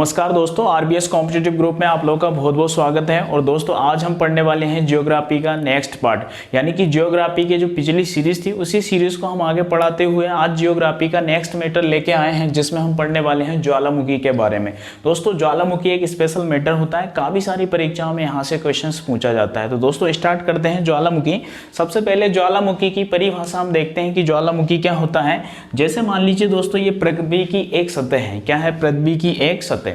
नमस्कार दोस्तों, RBS competitive group में आप लोगों का बहुत बहुत स्वागत है। और दोस्तों आज हम पढ़ने वाले हैं ज्योग्राफी का नेक्स्ट पार्ट, यानी कि ज्योग्राफी के जो पिछली सीरीज थी उसी सीरीज को हम आगे पढ़ाते हुए आज ज्योग्राफी का नेक्स्ट मैटर लेके आए हैं, जिसमें हम पढ़ने वाले हैं ज्वालामुखी के बारे में। दोस्तों ज्वालामुखी एक स्पेशल मैटर होता है, काफी सारी परीक्षाओं में यहाँ से क्वेश्चन पूछा जाता है। तो दोस्तों स्टार्ट करते हैं ज्वालामुखी। सबसे पहले ज्वालामुखी की परिभाषा हम देखते हैं कि ज्वालामुखी क्या होता है। जैसे मान लीजिए दोस्तों ये पृथ्वी की एक सतह है। क्या है? पृथ्वी की एक सतह।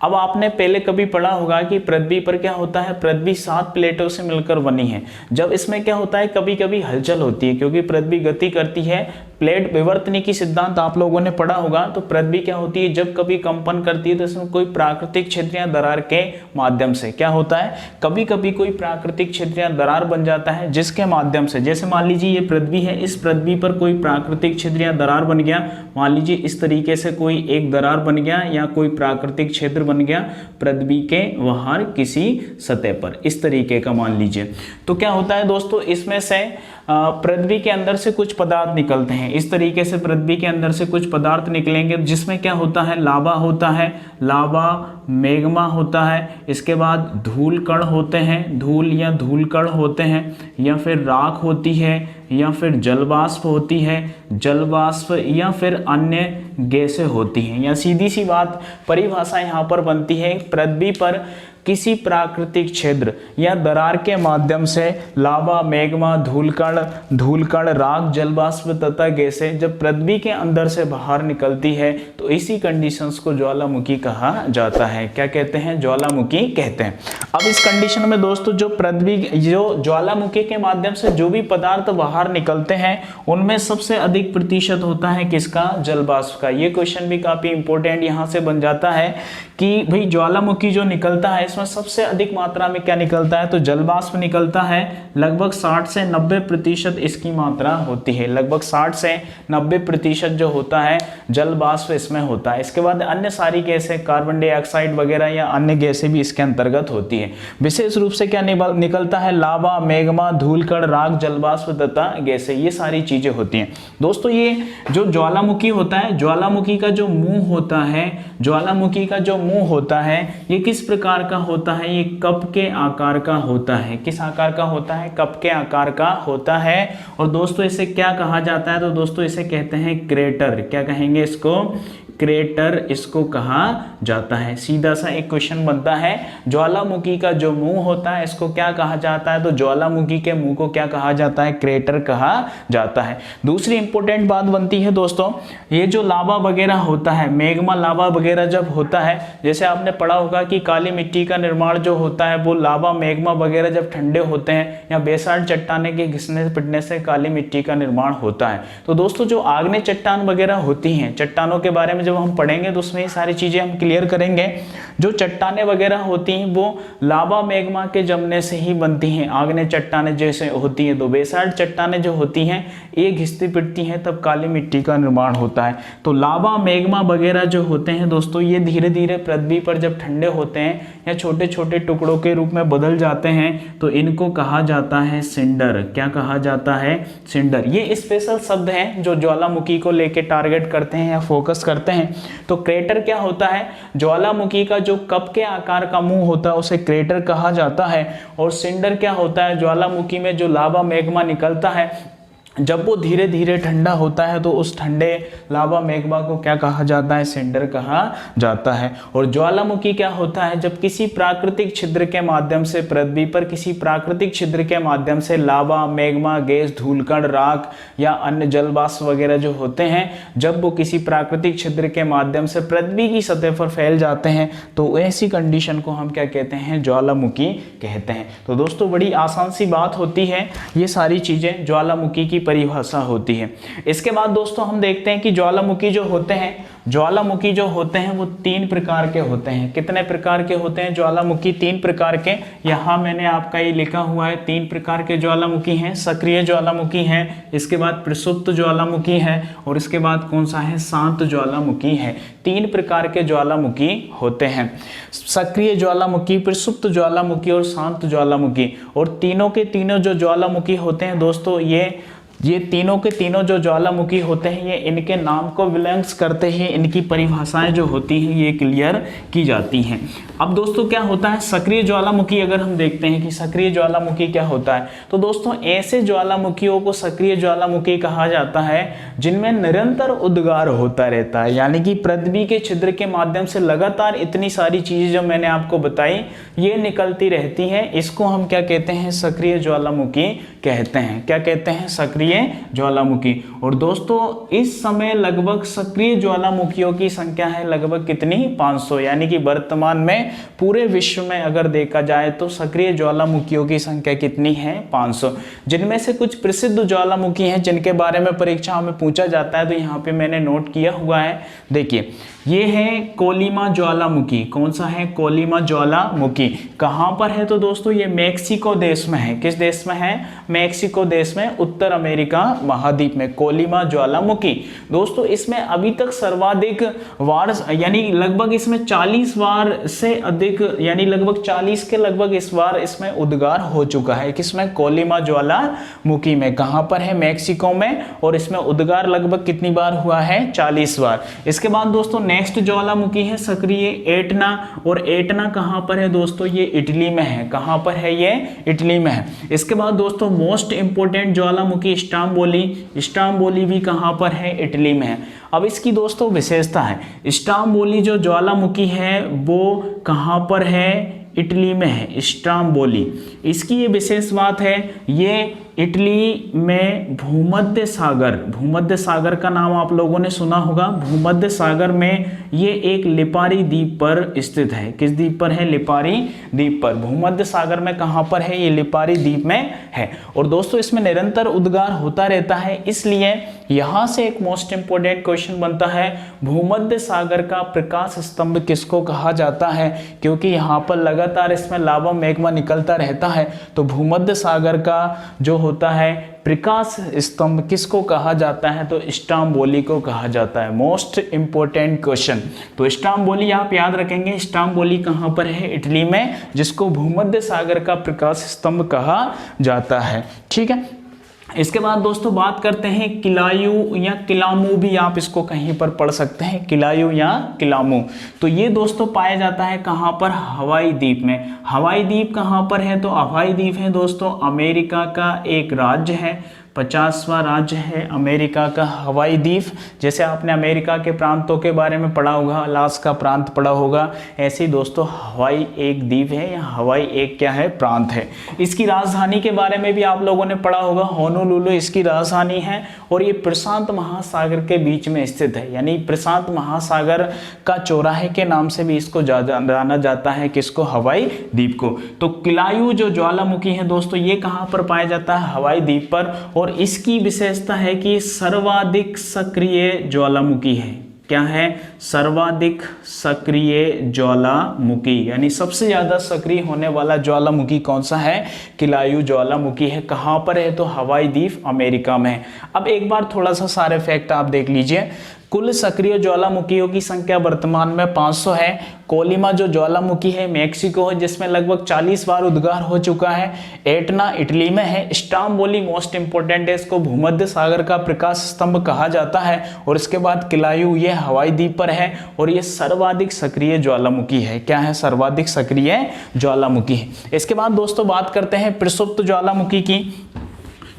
अब आपने पहले कभी पढ़ा होगा कि पृथ्वी पर क्या होता है, पृथ्वी 7 प्लेटों से मिलकर बनी है। जब इसमें क्या होता है, कभी कभी हलचल होती है, क्योंकि पृथ्वी गति करती है। प्लेट विवर्तनिकी सिद्धांत आप लोगों ने पढ़ा होगा। तो पृथ्वी क्या होती है, जब कभी कंपन करती है तो इसमें कोई प्राकृतिक क्षेत्र या दरार के माध्यम से क्या होता है, कभी कभी कोई प्राकृतिक क्षेत्र या दरार बन जाता है, जिसके माध्यम से, जैसे मान लीजिए ये पृथ्वी है, इस पृथ्वी पर कोई प्राकृतिक क्षेत्र या दरार बन गया। मान लीजिए इस तरीके से कोई एक दरार बन गया या कोई प्राकृतिक क्षेत्र बन गया पृथ्वी के बाहर किसी सतह पर, इस तरीके का मान लीजिए। तो क्या होता है दोस्तों, इसमें से पृथ्वी के अंदर से कुछ पदार्थ निकलते हैं। इस तरीके से पृथ्वी के अंदर से कुछ पदार्थ निकलेंगे, जिसमें क्या होता है, लावा होता है, लावा मैग्मा होता है। इसके बाद धूल कण होते हैं, धूल या धूल कण होते हैं, या फिर राख होती है, या फिर जलवाष्प होती है, जलवाष्प, या फिर अन्य गैसें होती हैं। या सीधी सी बात परिभाषा यहाँ पर बनती है, पृथ्वी पर किसी प्राकृतिक क्षेत्र या दरार के माध्यम से लावा, मैग्मा, धूलकण, राख, जलवाष्प तथा गैसें जब पृथ्वी के अंदर से बाहर निकलती है तो इसी कंडीशंस को ज्वालामुखी कहा जाता है। क्या कहते हैं? ज्वालामुखी कहते हैं। अब इस कंडीशन में दोस्तों जो ज्वालामुखी के माध्यम से जो भी पदार्थ बाहर निकलते हैं उनमें सबसे अधिक प्रतिशत होता है किसका? जलवाष्प का। ये क्वेश्चन भी काफी इंपॉर्टेंट यहाँ से बन जाता है कि भाई ज्वालामुखी जो निकलता है इसमें सबसे अधिक मात्रा में क्या निकलता है, तो जलवाष्प निकलता है। लगभग 60 से 90% इसकी मात्रा होती है। लगभग 60 से 90% जो होता है जलवाष्प इसमें होता है। इसके बाद अन्य सारी गैसें, कार्बन डाइऑक्साइड वगैरह या अन्य गैसें भी इसके अंतर्गत होती है। विशेष रूप से क्या निकलता है, लावा, मैग्मा, धूलकण, राख, जलवाष्प तथा गैसें, ये सारी चीजें होती हैं। दोस्तों ये जो ज्वालामुखी होता है, ज्वालामुखी का जो मुंह होता है, ज्वालामुखी का जो मुंह होता है ये किस प्रकार का होता है, ये कप के आकार का होता है। किस आकार का होता है? कप के आकार का होता है। और दोस्तों इसे क्या कहा जाता है, तो दोस्तों इसे कहते हैं क्रेटर। क्या कहेंगे इसको? क्रेटर इसको कहा जाता है। सीधा सा एक क्वेश्चन बनता है, ज्वालामुखी का जो मुंह होता है इसको क्या कहा जाता है, तो ज्वालामुखी के मुंह को क्या कहा जाता है? क्रेटर कहा जाता है। दूसरी इंपॉर्टेंट बात बनती है दोस्तों, ये जो लावा वगैरह होता है, मैग्मा, लावा वगैरह जब होता है, जैसे आपने पढ़ा होगा कि काली मिट्टी का निर्माण जो होता है वो लावा, मैग्मा वगैरह जब ठंडे होते हैं या बेसाल्ट चट्टाने के घिसने पिटने से काली मिट्टी का निर्माण होता है। तो दोस्तों जो आग्नेय चट्टान वगैरह होती हैं, चट्टानों के बारे में जब हम पढ़ेंगे तो उसमें ये सारी चीजें हम क्लियर करेंगे। जो चट्टानें वगैरह होती हैं वो लावा, मैग्मा के जमने से ही बनती हैं। आग्नेय चट्टानें जैसे होती हैं, तो बेसाल्ट चट्टानें जो होती हैं ये घिसती पिटती हैं, तब काली मिट्टी का निर्माण होता है। तो लावा, मैग्मा वगैरह जो होते हैं दोस्तों, ये धीरे धीरे पृथ्वी पर जब ठंडे होते हैं या छोटे छोटे टुकड़ों के रूप में बदल जाते हैं तो इनको कहा जाता है सिंडर। क्या कहा जाता है? सिंडर। ये स्पेशल शब्द हैं जो ज्वालामुखी को लेके टारगेट करते हैं या फोकस करते हैं। तो क्रेटर क्या होता है, ज्वालामुखी का जो कप के आकार का मुंह होता है उसे क्रेटर कहा जाता है। और सिंडर क्या होता है, ज्वालामुखी में जो लावा, मैग्मा निकलता है जब वो धीरे धीरे ठंडा होता है तो उस ठंडे लावा, मैग्मा को क्या कहा जाता है? सिंडर कहा जाता है। और ज्वालामुखी क्या होता है, जब किसी प्राकृतिक छिद्र के माध्यम से पृथ्वी पर किसी प्राकृतिक छिद्र के माध्यम से लावा, मैग्मा, गैस, धूलकण, राख या अन्य जलवाष्प वगैरह जो होते हैं, जब वो किसी प्राकृतिक छिद्र के माध्यम से पृथ्वी की सतह पर फैल जाते हैं तो ऐसी कंडीशन को हम क्या कहते हैं? ज्वालामुखी कहते हैं। तो दोस्तों बड़ी आसान सी बात होती है, ये सारी चीजें ज्वालामुखी की परिभाषा होती है। इसके बाद दोस्तों हम देखते हैं कि ज्वालामुखी जो होते हैं वो 3 प्रकार के होते हैं। कितने प्रकार के होते हैं ज्वालामुखी? 3 प्रकार के। यहाँ मैंने आपका ये लिखा हुआ है, 3 प्रकार के ज्वालामुखी हैं। सक्रिय ज्वालामुखी है, इसके बाद प्रसुप्त ज्वालामुखी है, और इसके बाद कौन सा है? शांत ज्वालामुखी है। 3 प्रकार के ज्वालामुखी होते हैं, सक्रिय ज्वालामुखी, प्रसुप्त ज्वालामुखी और शांत ज्वालामुखी। और तीनों के तीनों जो ज्वालामुखी होते हैं दोस्तों, ये ये तीनों के तीनों जो ज्वालामुखी होते हैं ये इनके नाम को बिलोंग्स करते हैं, इनकी परिभाषाएं जो होती हैं ये क्लियर की जाती हैं। अब दोस्तों क्या होता है सक्रिय ज्वालामुखी, अगर हम देखते हैं कि सक्रिय ज्वालामुखी क्या होता है, तो दोस्तों ऐसे ज्वालामुखियों को सक्रिय ज्वालामुखी कहा जाता है जिनमें निरंतर उद्गार होता रहता है, यानी कि पृथ्वी के छिद्र के माध्यम से लगातार इतनी सारी चीजें जो मैंने आपको बताई ये निकलती रहती हैं। इसको हम क्या कहते हैं, सक्रिय ज्वालामुखी कहते हैं। क्या कहते हैं, सक्रिय ज्वालामुखी। और दोस्तों इस समय लगभग सक्रिय ज्वालामुखियों की संख्या है लगभग कितनी, 500, यानी कि वर्तमान में पूरे विश्व में अगर देखा जाए तो सक्रिय ज्वालामुखियों की संख्या कितनी है, 500। जिनमें से कुछ प्रसिद्ध ज्वालामुखी हैं जिनके बारे में परीक्षाओं में पूछा जाता है, तो यहाँ पे मैंने नोट किया हुआ है। देखिए ये है कोलिमा ज्वालामुखी। कौन सा है, कोलिमा ज्वालामुखी। कहाँ पर है, तो दोस्तों ये मेक्सिको देश में है। किस देश में है, मेक्सिको देश में, उत्तर अमेरिका महाद्वीप में कोलिमा ज्वालामुखी। दोस्तों इसमें अभी तक सर्वाधिक बार, यानी लगभग इसमें 40 बार से अधिक, यानी लगभग 40 के लगभग इस बार इसमें उद्गार हो चुका है। किसमें, कोलिमा ज्वालामुखी में। कहाँ पर है, मेक्सिको में, और इसमें उद्गार लगभग कितनी बार हुआ है, 40 बार। इसके बाद दोस्तों नेक्स्ट ज्वालामुखी है सक्रिय एटना, और एटना कहां पर है दोस्तों, ये इटली में है। कहां पर है, ये इटली में है। इसके बाद दोस्तों मोस्ट इंपोर्टेंट ज्वालामुखी स्ट्रोम्बोली। स्ट्रोम्बोली भी कहां पर है, इटली में है। अब इसकी दोस्तों विशेषता है, स्ट्रोम्बोली जो ज्वालामुखी है वो कहां पर है, इटली में है। स्ट्रोम्बोली, इसकी ये विशेष बात है, ये इटली में भूमध्य सागर, भूमध्य सागर का नाम आप लोगों ने सुना होगा। भूमध्य सागर में ये एक लिपारी द्वीप पर स्थित है। किस द्वीप पर है, लिपारी द्वीप पर। भूमध्य सागर में कहां पर है, ये लिपारी द्वीप में है। और दोस्तों इसमें निरंतर उद्गार होता रहता है, इसलिए यहां से एक मोस्ट इंपोर्टेंट क्वेश्चन बनता है, भूमध्य सागर का प्रकाश स्तंभ किसको कहा जाता है, क्योंकि यहाँ पर लगातार इसमें लावा मैग्मा निकलता रहता है। तो भूमध्य सागर का जो होता है प्रकाश स्तंभ किसको कहा जाता है, तो स्ट्रोम्बोली को कहा जाता है। Most important question. तो स्ट्रोम्बोली आप याद रखेंगे, स्ट्रोम्बोली कहां पर है, इटली में, जिसको भूमध्य सागर का प्रकाश स्तंभ कहा जाता है। ठीक है। इसके बाद दोस्तों बात करते हैं किलायु या किलामू, भी आप इसको कहीं पर पढ़ सकते हैं, किलायु या किलामू। तो ये दोस्तों पाया जाता है कहाँ पर, हवाई द्वीप में। हवाई द्वीप कहाँ पर है, तो हवाई द्वीप है दोस्तों अमेरिका का एक राज्य है, 50वां राज्य है अमेरिका का हवाई द्वीप। जैसे आपने अमेरिका के प्रांतों के बारे में पढ़ा होगा, अलास्का प्रांत पढ़ा होगा, ऐसे ही दोस्तों हवाई एक द्वीप है या हवाई एक क्या है, प्रांत है। इसकी राजधानी के बारे में भी आप लोगों ने पढ़ा होगा, होनोलुलु इसकी राजधानी है, और ये प्रशांत महासागर के बीच में स्थित है, यानी प्रशांत महासागर का चौराहे के नाम से भी इसको जाना जाता है, किसको, हवाई द्वीप को। तो किलायु जो ज्वालामुखी है दोस्तों ये कहाँ पर पाया जाता है, हवाई द्वीप पर, और इसकी विशेषता है कि सर्वाधिक सक्रिय ज्वालामुखी है। क्या है, सर्वाधिक सक्रिय ज्वालामुखी, यानी सबसे ज्यादा सक्रिय होने वाला ज्वालामुखी कौन सा है, किलायु ज्वालामुखी है। कहां पर है, तो हवाई द्वीप अमेरिका में है। अब एक बार थोड़ा सा सारे फैक्ट आप देख लीजिए। कुल सक्रिय ज्वालामुखियों की संख्या वर्तमान में 500 है। कोलिमा जो ज्वालामुखी है मेक्सिको है, जिसमें लगभग 40 बार उद्गार हो चुका है। एटना इटली में है। स्ट्रोम्बोली मोस्ट इंपोर्टेंट है, इसको भूमध्य सागर का प्रकाश स्तंभ कहा जाता है। और इसके बाद किलायु ये हवाई द्वीप पर है, और ये सर्वाधिक सक्रिय ज्वालामुखी है। क्या है, सर्वाधिक सक्रिय ज्वालामुखी है। इसके बाद दोस्तों बात करते हैं प्रसुप्त ज्वालामुखी की।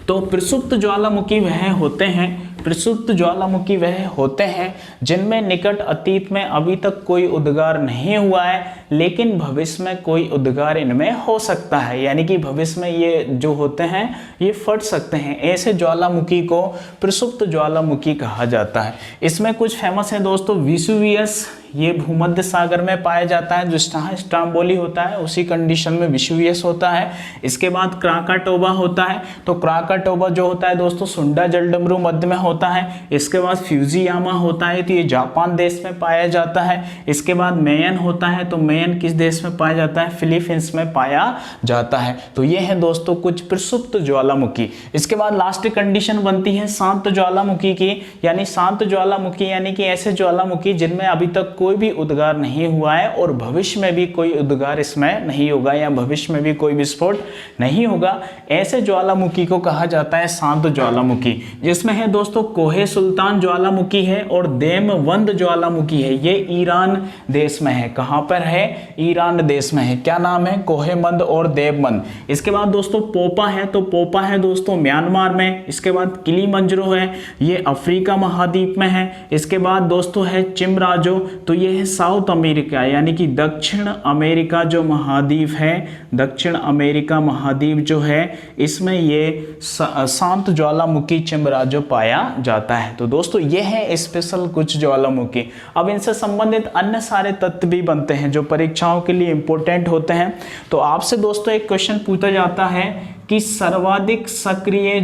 तो प्रसुप्त ज्वालामुखी वह होते हैं, प्रसुप्त ज्वालामुखी वह होते हैं जिनमें निकट अतीत में अभी तक कोई उद्गार नहीं हुआ है, लेकिन भविष्य में कोई उद्गार इनमें हो सकता है, यानी कि भविष्य में ये जो होते हैं ये फट सकते हैं। ऐसे ज्वालामुखी को प्रसुप्त ज्वालामुखी कहा जाता है। इसमें कुछ फेमस है दोस्तों, विसुवियस, ये भूमध्य सागर में पाया जाता है। जो स्ट्रोम्बोली होता है उसी कंडीशन में विसुवियस होता है। इसके बाद क्राकाटोबा होता है। तो क्राकाटोबा जो होता है दोस्तों सुंडा जलडमरू मध्य में होता है। इसके बाद फ्यूजियामा होता है, तो ये जापान देश में पाया जाता है। इसके बाद मेयन होता है, तो मेयन किस देश में पाया जाता है, फिलीपींस में पाया जाता है। तो ये है दोस्तों कुछ प्रसुप्त ज्वालामुखी। इसके बाद लास्ट कंडीशन बनती है शांत ज्वालामुखी की, यानी शांत ज्वालामुखी यानी कि ऐसे ज्वालामुखी जिनमें अभी तक कोई भी उद्गार नहीं हुआ है और भविष्य में भी कोई उद्गार इसमें नहीं होगा या भविष्य में भी कोई विस्फोट नहीं होगा। ऐसे ज्वालामुखी को कहा जाता है शांत ज्वालामुखी, जिसमें है दोस्तों कोहे सुल्तान ज्वालामुखी है और देमवंद ज्वालामुखी है। ये ईरान देश में है। कहाँ पर है? ईरान देश में है। क्या नाम है? कोहेमंद और देवमंद। इसके बाद दोस्तों पोपा है, तो पोपा है दोस्तों म्यांमार में। इसके बाद किलीमंजरो है, ये अफ्रीका महाद्वीप में है। इसके बाद दोस्तों है चिमराजो, तो ये है साउथ अमेरिका यानी कि दक्षिण अमेरिका जो महाद्वीप है, दक्षिण अमेरिका महाद्वीप जो है इसमें ये शांत ज्वालामुखी चिमराजो पाया जाता है। तो दोस्तों ये है स्पेशल कुछ ज्वालामुखी। अब इनसे संबंधित अन्य सारे तथ्य भी बनते हैं जो परीक्षाओं के लिए इंपॉर्टेंट होते हैं। तो आपसे दोस्तों एक क्वेश्चन पूछा जाता है कि सर्वाधिक सक्रिय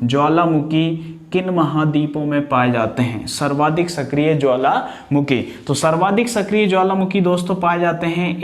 ज्वालामुखी किन महाद्वीपों में पाए जाते हैं? सर्वाधिक सक्रिय ज्वालामुखी, तो सर्वाधिक सक्रिय ज्वालामुखी दोस्तों पाए जाते हैं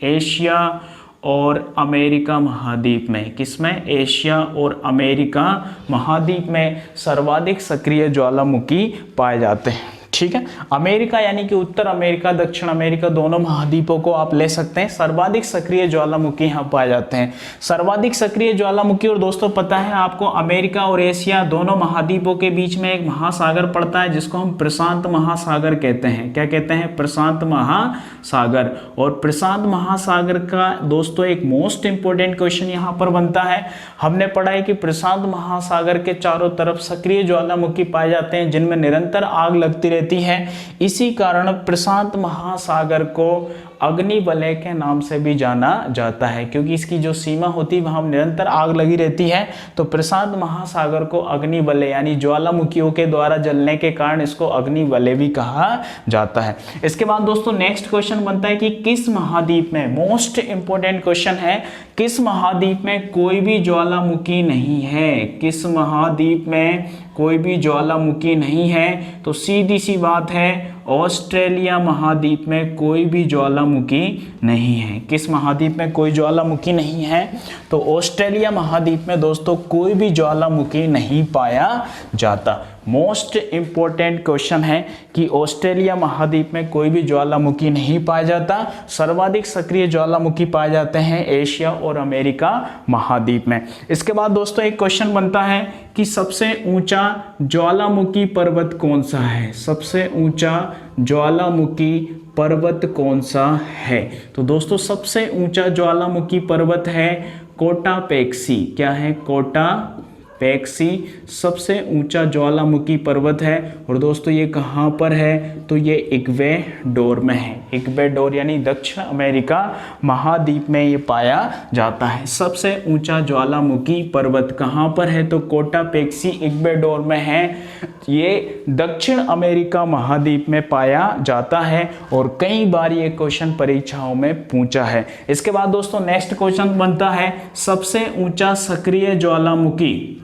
एशिया और अमेरिका महाद्वीप में। किसमें? एशिया और अमेरिका महाद्वीप में सर्वाधिक सक्रिय ज्वालामुखी पाए जाते हैं। ठीक है, अमेरिका यानी कि उत्तर अमेरिका, दक्षिण अमेरिका दोनों महाद्वीपों को आप ले सकते हैं। सर्वाधिक सक्रिय ज्वालामुखी यहाँ पाए जाते हैं। सर्वाधिक सक्रिय ज्वालामुखी, और दोस्तों पता है आपको अमेरिका और एशिया दोनों महाद्वीपों के बीच में एक महासागर पड़ता है जिसको हम प्रशांत महासागर कहते हैं। क्या कहते हैं? प्रशांत महासागर। और प्रशांत महासागर का दोस्तों एक मोस्ट इंपोर्टेंट क्वेश्चन यहाँ पर बनता है। हमने पढ़ा है कि प्रशांत महासागर के चारों तरफ सक्रिय ज्वालामुखी पाए जाते हैं जिनमें निरंतर आग लगती रहती है। इसी कारण प्रशांत महासागर को अग्निवलय के नाम से भी जाना जाता है, क्योंकि इसकी जो सीमा होती है वहां निरंतर आग लगी रहती है। तो प्रशांत महासागर को अग्निवलय यानी ज्वालामुखियों के द्वारा जलने के कारण इसको अग्निवलय भी कहा जाता है। इसके बाद दोस्तों नेक्स्ट क्वेश्चन बनता है कि किस महाद्वीप में, मोस्ट इंपोर्टेंट क्वेश्चन है, किस महाद्वीप में कोई भी ज्वालामुखी नहीं है? किस महाद्वीप में कोई भी ज्वालामुखी नहीं है? तो सीधी सी बात है ऑस्ट्रेलिया महाद्वीप में कोई भी ज्वालामुखी नहीं है। किस महाद्वीप में कोई ज्वालामुखी नहीं है? तो ऑस्ट्रेलिया महाद्वीप में दोस्तों कोई भी ज्वालामुखी नहीं पाया जाता। मोस्ट इंपोर्टेंट क्वेश्चन है कि ऑस्ट्रेलिया महाद्वीप में कोई भी ज्वालामुखी नहीं पाया जाता। सर्वाधिक सक्रिय ज्वालामुखी पाए जाते हैं एशिया और अमेरिका महाद्वीप में। इसके बाद दोस्तों एक क्वेश्चन बनता है कि सबसे ऊंचा ज्वालामुखी पर्वत कौन सा है? सबसे ऊंचा ज्वालामुखी पर्वत कौन सा है? तो दोस्तों सबसे ऊंचा ज्वालामुखी पर्वत है कोटापेक्सी। क्या है? कोटापेक्सी सबसे ऊंचा ज्वालामुखी पर्वत है। और दोस्तों ये कहाँ पर है? तो ये इक्वेडोर में है। इक्वेडोर यानी दक्षिण अमेरिका महाद्वीप में ये पाया जाता है। सबसे ऊंचा ज्वालामुखी पर्वत कहाँ पर है? तो कोटापेक्सी इक्वेडोर में है। ये दक्षिण अमेरिका महाद्वीप में पाया जाता है और कई बार ये क्वेश्चन परीक्षाओं में पूछा है। इसके बाद दोस्तों नेक्स्ट क्वेश्चन बनता है सबसे ऊंचा सक्रिय ज्वालामुखी।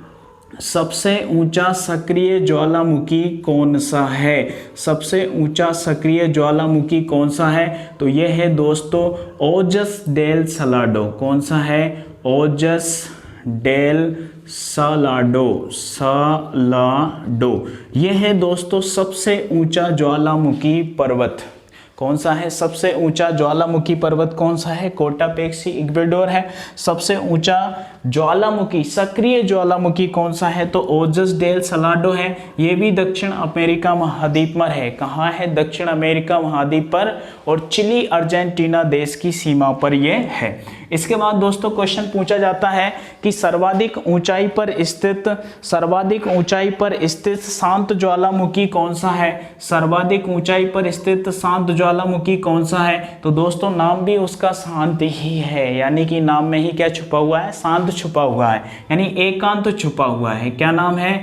सबसे ऊंचा सक्रिय ज्वालामुखी कौन सा है? सबसे ऊंचा सक्रिय ज्वालामुखी कौन सा है? तो यह है दोस्तों ओजस डेल सलाडो। कौन सा है? ओजस डेल सलाडो। यह है दोस्तों सबसे ऊंचा ज्वालामुखी पर्वत। कौन सा है? सबसे ऊंचा ज्वालामुखी पर्वत कौन सा है? कोटापेक्सी इक्वेडोर है। सबसे ऊंचा ज्वालामुखी सक्रिय ज्वालामुखी कौन सा है? तो ओजस डेल सलाडो है। ये भी दक्षिण अमेरिका महाद्वीप पर है। कहाँ है? दक्षिण अमेरिका महाद्वीप पर और चिली अर्जेंटीना देश की सीमा पर ये है। इसके बाद दोस्तों क्वेश्चन पूछा जाता है कि सर्वाधिक ऊंचाई पर स्थित शांत ज्वालामुखी कौन सा है? सर्वाधिक ऊंचाई पर स्थित शांत ज्वालामुखी कौन सा है? तो दोस्तों नाम भी उसका शांत ही है, यानी कि नाम में ही क्या छुपा हुआ है? शांत छुपा हुआ है, यानी एकांत छुपा हुआ है। क्या नाम है?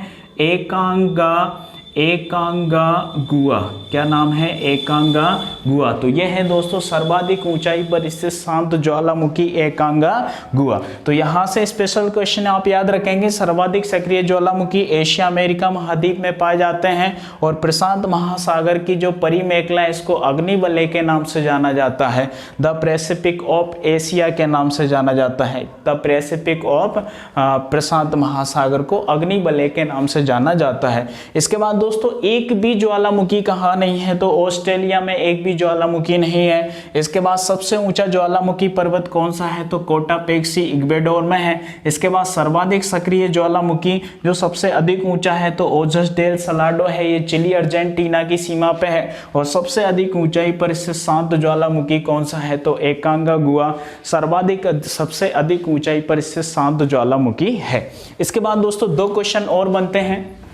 एकांगागुआ। क्या नाम है? एकांगागुआ। तो यह है दोस्तों सर्वाधिक ऊंचाई पर स्थित शांत ज्वालामुखी एकांगागुआ। तो यहाँ से स्पेशल क्वेश्चन आप याद रखेंगे, सर्वाधिक सक्रिय ज्वालामुखी एशिया अमेरिका महाद्वीप में पाए जाते हैं और प्रशांत महासागर की जो परिमेखला है इसको अग्निवलय के नाम से जाना जाता है। द पैसिफिक ऑफ एशिया के नाम से जाना जाता है। द पैसिफिक ऑफ प्रशांत महासागर को अग्निवलय के नाम से जाना जाता है। इसके बाद दोस्तों एक भी ज्वालामुखी कहाँ नहीं है? तो ऑस्ट्रेलिया में एक भी ज्वालामुखी नहीं है। इसके बाद सबसे ऊंचा ज्वालामुखी पर्वत कौन सा है? तो कोटापेक्सी इक्वेडोर में है। इसके बाद सर्वाधिक सक्रिय ज्वालामुखी जो सबसे अधिक ऊंचा है तो ओजस डेल सलाडो है, ये चिली अर्जेंटीना की सीमा पे है। और सबसे अधिक ऊंचाई पर स्थित शांत ज्वालामुखी कौन सा है? तो एकांगागुआ सर्वाधिक सबसे अधिक ऊंचाई पर स्थित शांत ज्वालामुखी है। इसके बाद दोस्तों दो क्वेश्चन और बनते हैं,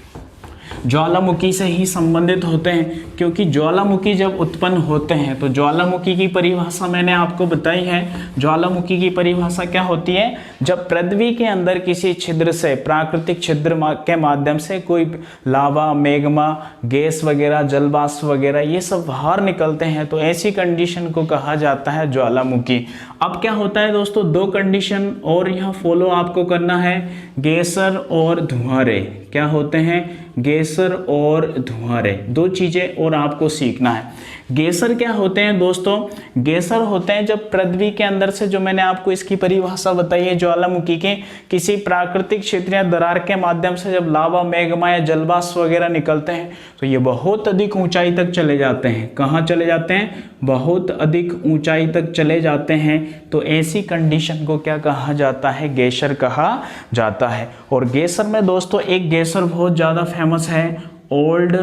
ज्वालामुखी से ही संबंधित होते हैं, क्योंकि ज्वालामुखी जब उत्पन्न होते हैं तो ज्वालामुखी की परिभाषा मैंने आपको बताई है। ज्वालामुखी की परिभाषा क्या होती है? जब पृथ्वी के अंदर किसी छिद्र से, प्राकृतिक छिद्र के माध्यम से कोई लावा, मैग्मा, गैस वगैरह, जलवाष्प वगैरह ये सब बाहर निकलते हैं तो ऐसी कंडीशन को कहा जाता है ज्वालामुखी। अब क्या होता है दोस्तों, दो कंडीशन और यहाँ फॉलो आपको करना है, गैसर और धुआंरे। क्या होते हैं? गैसर और धुआंरे, दो चीजें और आपको सीखना है। गैसर क्या होते हैं दोस्तों? गैसर होते हैं जब पृथ्वी के अंदर से, जो मैंने आपको इसकी परिभाषा बताई है ज्वालामुखी के, किसी प्राकृतिक क्षेत्र या दरार के माध्यम से जब लावा, मैग्मा या जलवाष्प वगैरह निकलते हैं तो ये बहुत अधिक ऊंचाई तक चले जाते हैं। कहाँ चले जाते हैं? बहुत अधिक ऊंचाई तक चले जाते हैं। तो ऐसी कंडीशन को क्या कहा जाता है? गैसर कहा जाता है। और गैसर में दोस्तों एक गैसर बहुत ज़्यादा फेमस है, ओल्ड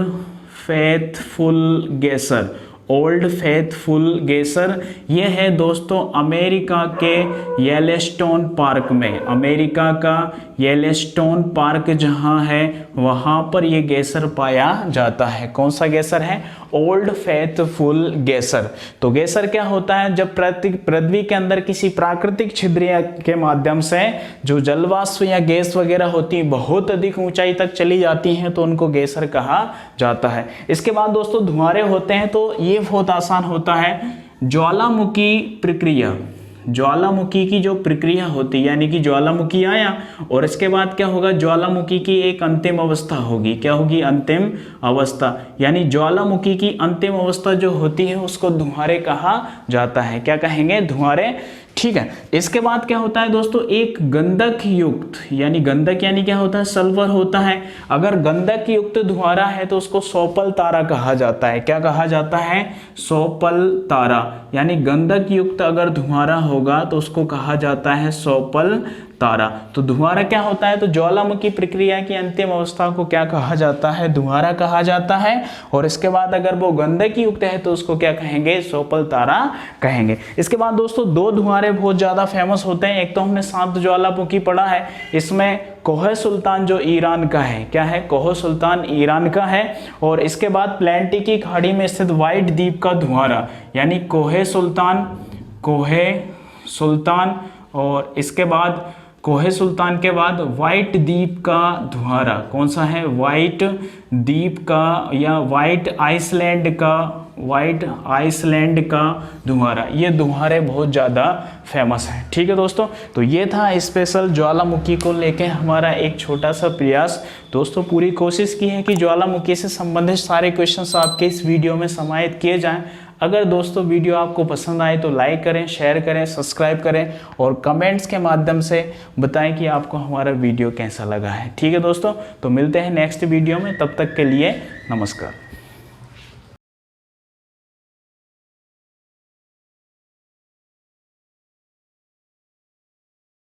फेथफुल गैसर। ओल्ड फेथफुल गैसर ये है दोस्तों अमेरिका के येलोस्टोन पार्क में। अमेरिका का येलोस्टोन पार्क जहाँ है वहाँ पर ये गैसर पाया जाता है। कौन सा गैसर है? Old faithful गैसर। तो गैसर क्या होता है? जब पृथ्वी के अंदर किसी प्राकृतिक छिद्र के माध्यम से जो जलवाष्प या गैस वगैरह होती है बहुत अधिक ऊंचाई तक चली जाती हैं तो उनको गैसर कहा जाता है। इसके बाद दोस्तों धुआंरे होते हैं, तो ये बहुत आसान होता है। ज्वालामुखी प्रक्रिया, ज्वालामुखी की जो प्रक्रिया होती है, यानी कि ज्वालामुखी आया और इसके बाद क्या होगा? ज्वालामुखी की एक अंतिम अवस्था होगी। क्या होगी? अंतिम अवस्था। यानी ज्वालामुखी की अंतिम अवस्था जो होती है उसको धुआंरे कहा जाता है। क्या कहेंगे? धुआंरे। ठीक है। इसके बाद क्या होता है दोस्तों, एक गंधक युक्त, यानी गंधक यानी क्या होता है? सल्फर होता है। अगर गंधक युक्त धुआंरा है तो उसको सोपल तारा कहा जाता है। क्या कहा जाता है? सोपल तारा। यानी गंधक युक्त अगर धुआंरा होगा तो उसको कहा जाता है सोपल तारा। तो धुआंरा क्या होता है? तो ज्वालामुखी प्रक्रिया की अंतिम अवस्था को क्या कहा जाता है? धुआंरा कहा जाता है। और इसके बाद अगर वो गंधक युक्त है तो उसको क्या कहेंगे? सोपल तारा कहेंगे। इसके बाद दोस्तों दो धुआंरे बहुत ज्यादा फेमस होते हैं। एक तो हमने शांत ज्वालामुखी पढ़ा है, इसमें कोहे सुल्तान जो ईरान का है, क्या है? कोहे सुल्तान ईरान का है। और इसके बाद प्लेंटी की खाड़ी में स्थित व्हाइट द्वीप का धुआंरा, यानी कोहे सुल्तान और इसके बाद कोहे सुल्तान के बाद व्हाइट द्वीप का धुआंरा। कौन सा है? व्हाइट द्वीप का या व्हाइट आइसलैंड का धुआंरा। ये धुआंरे बहुत ज़्यादा फेमस है। ठीक है दोस्तों, तो ये था स्पेशल ज्वालामुखी को लेके हमारा एक छोटा सा प्रयास। दोस्तों पूरी कोशिश की है कि ज्वालामुखी से संबंधित सारे क्वेश्चंस आपके इस वीडियो में समाहित किए जाएं। अगर दोस्तों वीडियो आपको पसंद आए तो लाइक करें, शेयर करें, सब्सक्राइब करें और कमेंट्स के माध्यम से बताएं कि आपको हमारा वीडियो कैसा लगा है। ठीक है दोस्तों, तो मिलते हैं नेक्स्ट वीडियो में, तब तक के लिए नमस्कार।